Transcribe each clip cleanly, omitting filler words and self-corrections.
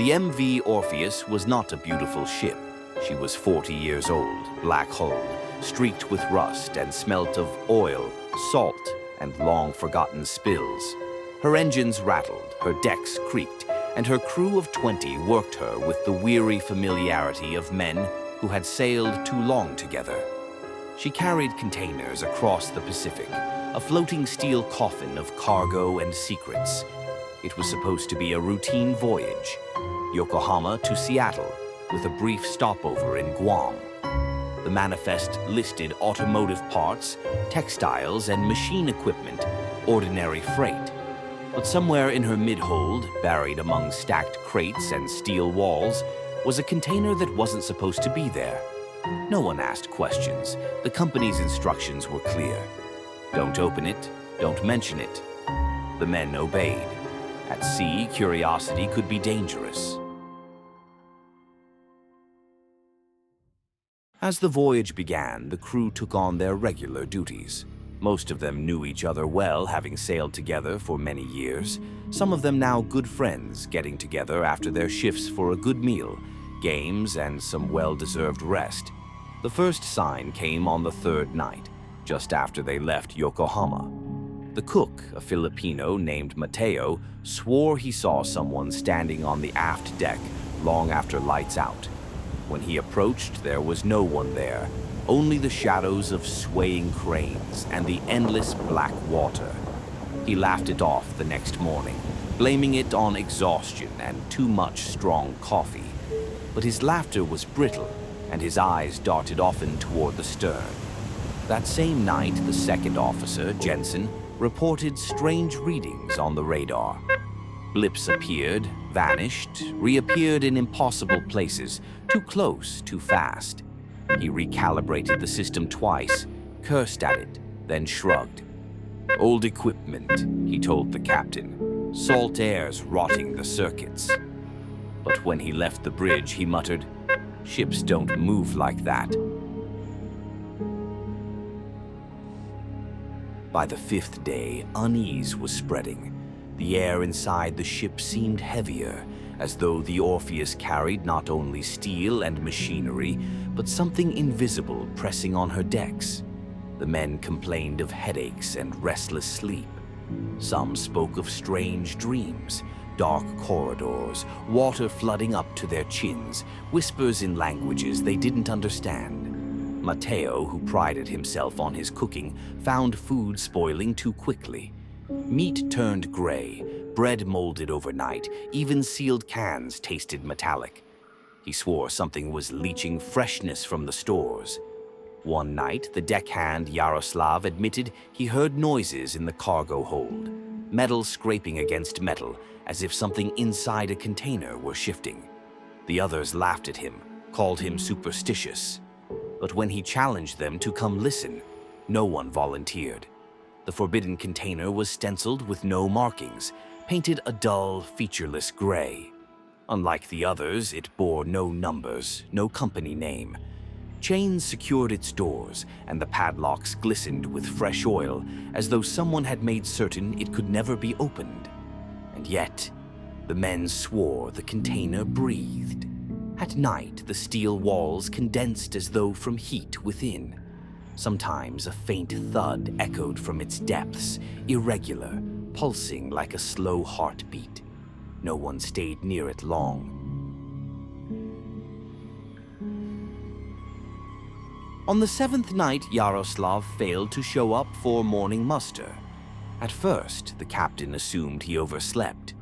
The MV Orpheus was not a beautiful ship. She was 40 years old, black-hulled, streaked with rust, and smelt of oil, salt, and long-forgotten spills. Her engines rattled, her decks creaked, and her crew of 20 worked her with the weary familiarity of men who had sailed too long together. She carried containers across the Pacific, a floating steel coffin of cargo and secrets. It was supposed to be a routine voyage, Yokohama to Seattle, with a brief stopover in Guam. The manifest listed automotive parts, textiles, and machine equipment, ordinary freight. But somewhere in her mid-hold, buried among stacked crates and steel walls, was a container that wasn't supposed to be there. No one asked questions. The company's instructions were clear. Don't open it, don't mention it. The men obeyed. At sea, curiosity could be dangerous. As the voyage began, the crew took on their regular duties. Most of them knew each other well, having sailed together for many years. Some of them now good friends, getting together after their shifts for a good meal, games, and some well-deserved rest. The first sign came on the third night, just after they left Yokohama. The cook, a Filipino named Mateo, swore he saw someone standing on the aft deck long after lights out. When he approached, there was no one there, only the shadows of swaying cranes and the endless black water. He laughed it off the next morning, blaming it on exhaustion and too much strong coffee. But his laughter was brittle, and his eyes darted often toward the stern. That same night, the second officer, Jensen, reported strange readings on the radar. Blips appeared, vanished, reappeared in impossible places, too close, too fast. He recalibrated the system twice, cursed at it, then shrugged. Old equipment, he told the captain. Salt air's rotting the circuits. But when he left the bridge, he muttered, "Ships don't move like that." By the fifth day, unease was spreading. The air inside the ship seemed heavier, as though the Orpheus carried not only steel and machinery, but something invisible pressing on her decks. The men complained of headaches and restless sleep. Some spoke of strange dreams, dark corridors, water flooding up to their chins, whispers in languages they didn't understand. Mateo, who prided himself on his cooking, found food spoiling too quickly. Meat turned gray, bread molded overnight, even sealed cans tasted metallic. He swore something was leaching freshness from the stores. One night, the deckhand Yaroslav admitted he heard noises in the cargo hold, metal scraping against metal, as if something inside a container were shifting. The others laughed at him, called him superstitious. But when he challenged them to come listen, no one volunteered. The forbidden container was stenciled with no markings, painted a dull, featureless gray. Unlike the others, it bore no numbers, no company name. Chains secured its doors, and the padlocks glistened with fresh oil, as though someone had made certain it could never be opened. And yet, the men swore the container breathed. At night, the steel walls condensed as though from heat within. Sometimes a faint thud echoed from its depths, irregular, pulsing like a slow heartbeat. No one stayed near it long. On the seventh night, Yaroslav failed to show up for morning muster. At first, the captain assumed he overslept.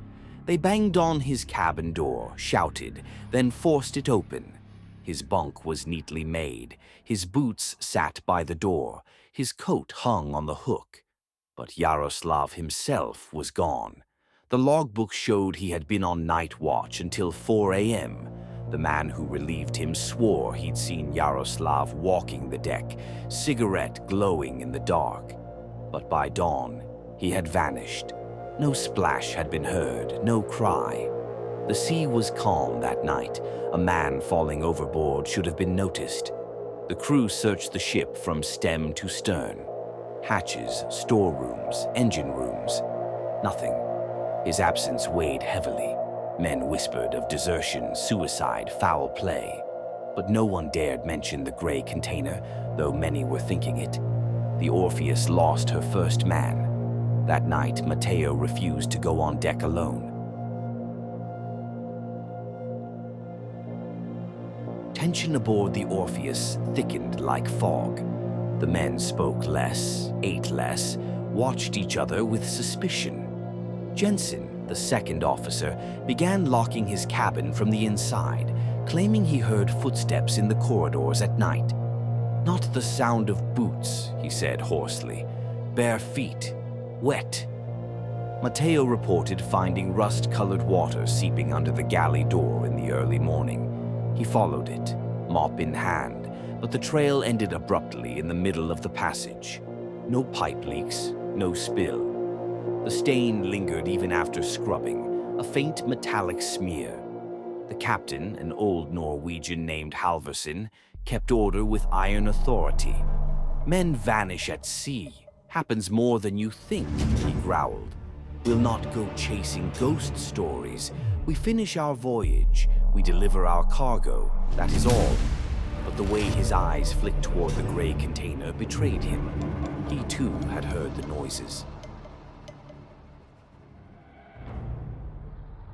They banged on his cabin door, shouted, then forced it open. His bunk was neatly made. His boots sat by the door. His coat hung on the hook. But Yaroslav himself was gone. The logbook showed he had been on night watch until 4 a.m. The man who relieved him swore he'd seen Yaroslav walking the deck, cigarette glowing in the dark. But by dawn, he had vanished. No splash had been heard, no cry. The sea was calm that night. A man falling overboard should have been noticed. The crew searched the ship from stem to stern. Hatches, storerooms, engine rooms. Nothing. His absence weighed heavily. Men whispered of desertion, suicide, foul play. But no one dared mention the gray container, though many were thinking it. The Orpheus lost her first man. That night, Matteo refused to go on deck alone. Tension aboard the Orpheus thickened like fog. The men spoke less, ate less, watched each other with suspicion. Jensen, the second officer, began locking his cabin from the inside, claiming he heard footsteps in the corridors at night. "Not the sound of boots," he said hoarsely. "Bare feet. Wet." Matteo reported finding rust-colored water seeping under the galley door in the early morning. He followed it, mop in hand, but the trail ended abruptly in the middle of the passage. No pipe leaks, no spill. The stain lingered even after scrubbing, a faint metallic smear. The captain, an old Norwegian named Halvorsen, kept order with iron authority. "Men vanish at sea. Happens more than you think," he growled. "We'll not go chasing ghost stories. We finish our voyage. We deliver our cargo. That is all." But the way his eyes flicked toward the gray container betrayed him. He too had heard the noises.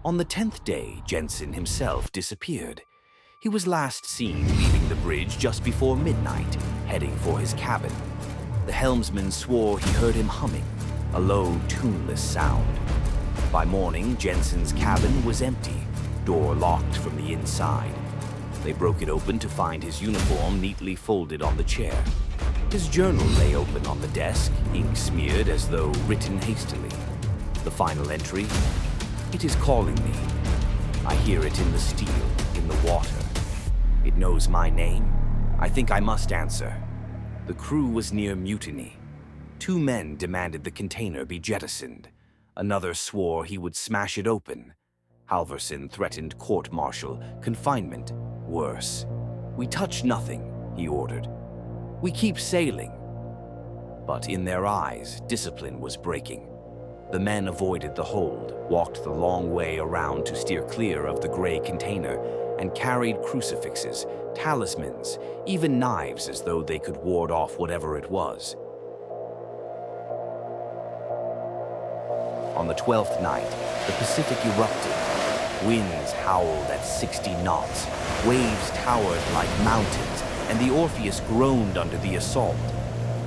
On the 10th day, Jensen himself disappeared. He was last seen leaving the bridge just before midnight, heading for his cabin. The helmsman swore he heard him humming, a low, tuneless sound. By morning, Jensen's cabin was empty, door locked from the inside. They broke it open to find his uniform neatly folded on the chair. His journal lay open on the desk, ink smeared as though written hastily. The final entry: "It is calling me. I hear it in the steel, in the water. It knows my name. I think I must answer." The crew was near mutiny. 2 men demanded the container be jettisoned. Another swore he would smash it open. Halvorsen threatened court-martial, confinement, worse. "We touch nothing," he ordered. "We keep sailing." But in their eyes, discipline was breaking. The men avoided the hold, walked the long way around to steer clear of the gray container, and carried crucifixes, talismans, even knives as though they could ward off whatever it was. On the 12th night, the Pacific erupted. Winds howled at 60 knots, waves towered like mountains, and the Orpheus groaned under the assault.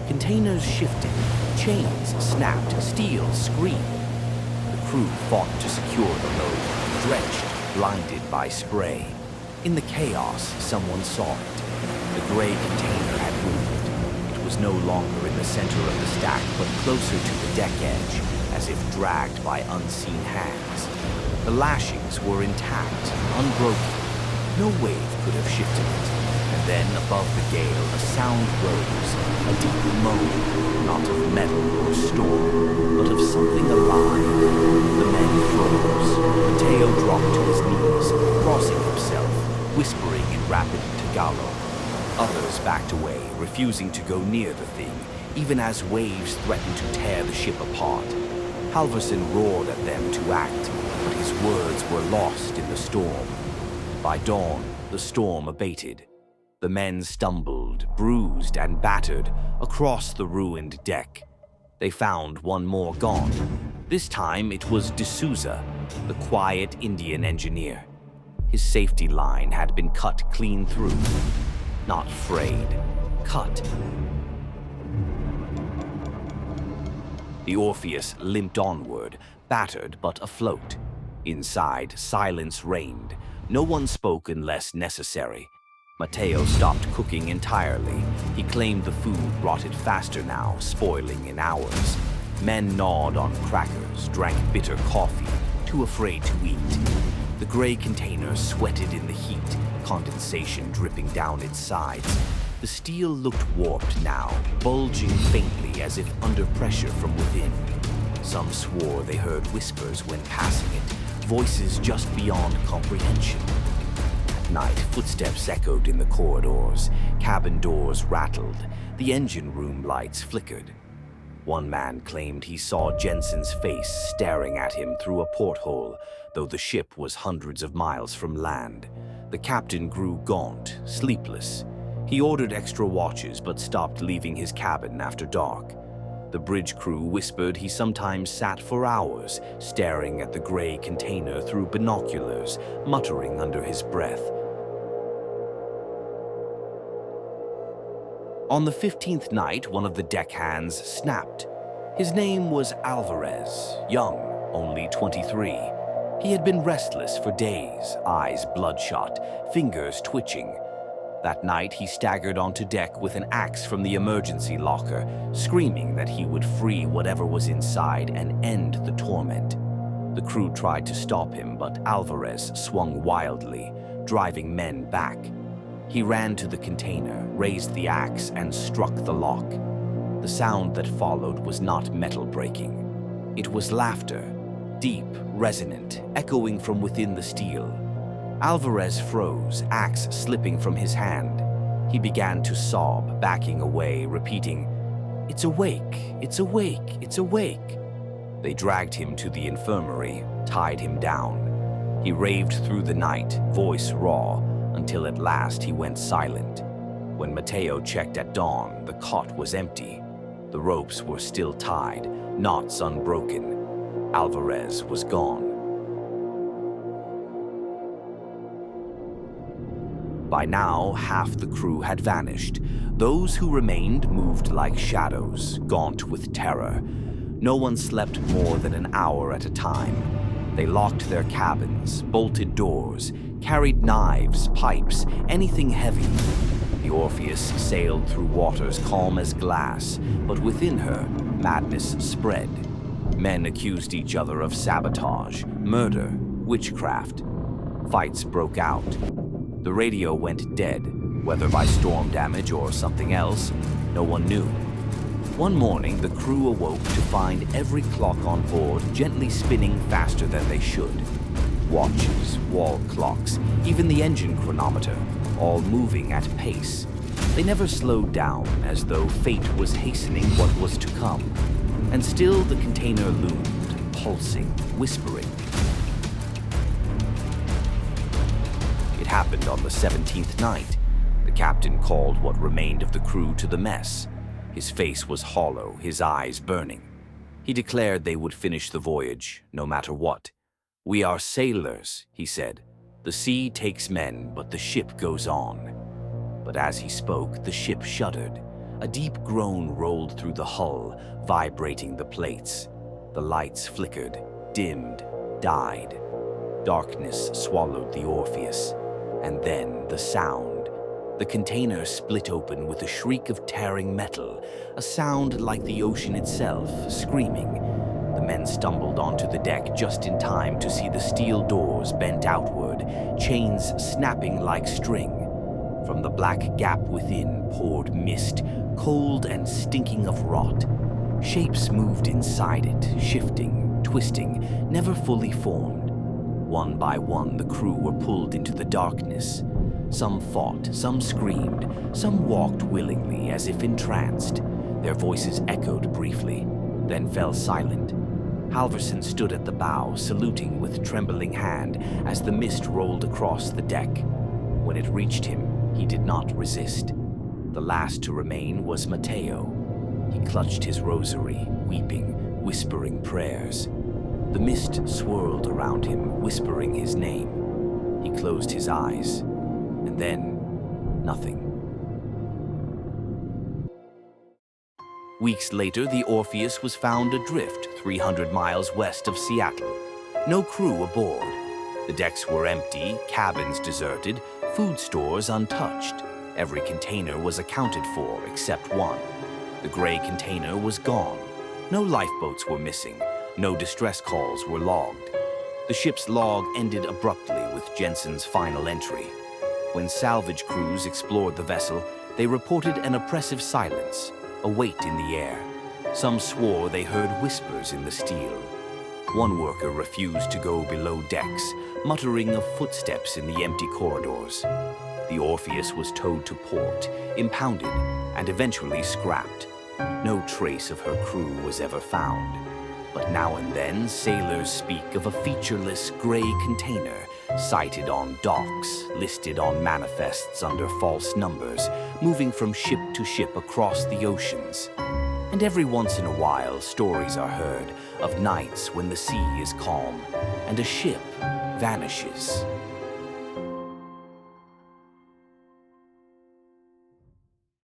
Containers shifted, chains snapped, steel screamed. The crew fought to secure the load, drenched, blinded by spray. In the chaos, someone saw it. The gray container had moved. It was no longer in the center of the stack, but closer to the deck edge, as if dragged by unseen hands. The lashings were intact, unbroken. No wave could have shifted it. And then, above the gale, a sound rose, a deep moan, not of metal or storm, but of something alive. The men froze. Matteo dropped to his knees, crossing himself, whispering in rapid Tagalog. Others backed away, refusing to go near the thing, even as waves threatened to tear the ship apart. Halvorsen roared at them to act, but his words were lost in the storm. By dawn, the storm abated. The men stumbled, bruised and battered, across the ruined deck. They found one more gone. This time it was D'Souza, the quiet Indian engineer. His safety line had been cut clean through. Not frayed, cut. The Orpheus limped onward, battered but afloat. Inside, silence reigned. No one spoke unless necessary. Matteo stopped cooking entirely. He claimed the food rotted faster now, spoiling in hours. Men gnawed on crackers, drank bitter coffee, too afraid to eat. The gray container sweated in the heat, condensation dripping down its sides. The steel looked warped now, bulging faintly as if under pressure from within. Some swore they heard whispers when passing it, voices just beyond comprehension. At night, footsteps echoed in the corridors, cabin doors rattled, the engine room lights flickered. One man claimed he saw Jensen's face staring at him through a porthole, though the ship was hundreds of miles from land. The captain grew gaunt, sleepless. He ordered extra watches but stopped leaving his cabin after dark. The bridge crew whispered he sometimes sat for hours, staring at the gray container through binoculars, muttering under his breath. On the 15th night, one of the deckhands snapped. His name was Alvarez, young, only 23. He had been restless for days, eyes bloodshot, fingers twitching. That night, he staggered onto deck with an axe from the emergency locker, screaming that he would free whatever was inside and end the torment. The crew tried to stop him, but Alvarez swung wildly, driving men back. He ran to the container, raised the axe, and struck the lock. The sound that followed was not metal breaking. It was laughter, deep, resonant, echoing from within the steel. Alvarez froze, axe slipping from his hand. He began to sob, backing away, repeating, "It's awake, it's awake, it's awake." They dragged him to the infirmary, tied him down. He raved through the night, voice raw, until at last he went silent. When Mateo checked at dawn, the cot was empty. The ropes were still tied, knots unbroken. Alvarez was gone. By now, half the crew had vanished. Those who remained moved like shadows, gaunt with terror. No one slept more than an hour at a time. They locked their cabins, bolted doors, carried knives, pipes, anything heavy. The Orpheus sailed through waters calm as glass, but within her, madness spread. Men accused each other of sabotage, murder, witchcraft. Fights broke out. The radio went dead, whether by storm damage or something else, no one knew. One morning, the crew awoke to find every clock on board gently spinning faster than they should. Watches, wall clocks, even the engine chronometer, all moving at pace. They never slowed down, as though fate was hastening what was to come. And still the container loomed, pulsing, whispering. It happened on the 17th night. The captain called what remained of the crew to the mess. His face was hollow, his eyes burning. He declared they would finish the voyage, no matter what. "We are sailors," he said. "The sea takes men, but the ship goes on." But as he spoke, the ship shuddered. A deep groan rolled through the hull, vibrating the plates. The lights flickered, dimmed, died. Darkness swallowed the Orpheus. And then the sound. The container split open with a shriek of tearing metal, a sound like the ocean itself, screaming. The men stumbled onto the deck just in time to see the steel doors bent outward, chains snapping like string. From the black gap within poured mist, cold and stinking of rot. Shapes moved inside it, shifting, twisting, never fully formed. One by one, the crew were pulled into the darkness. Some fought, some screamed, some walked willingly as if entranced. Their voices echoed briefly, then fell silent. Halverson stood at the bow, saluting with trembling hand as the mist rolled across the deck. When it reached him, he did not resist. The last to remain was Mateo. He clutched his rosary, weeping, whispering prayers. The mist swirled around him, whispering his name. He closed his eyes, and then nothing. Weeks later, the Orpheus was found adrift 300 miles west of Seattle. No crew aboard. The decks were empty, cabins deserted, food stores untouched. Every container was accounted for except one. The gray container was gone. No lifeboats were missing. No distress calls were logged. The ship's log ended abruptly with Jensen's final entry. When salvage crews explored the vessel, they reported an oppressive silence, a weight in the air. Some swore they heard whispers in the steel. One worker refused to go below decks, muttering of footsteps in the empty corridors. The Orpheus was towed to port, impounded, and eventually scrapped. No trace of her crew was ever found. But now and then, sailors speak of a featureless gray container sighted on docks, listed on manifests under false numbers, moving from ship to ship across the oceans. And every once in a while, stories are heard of nights when the sea is calm and a ship vanishes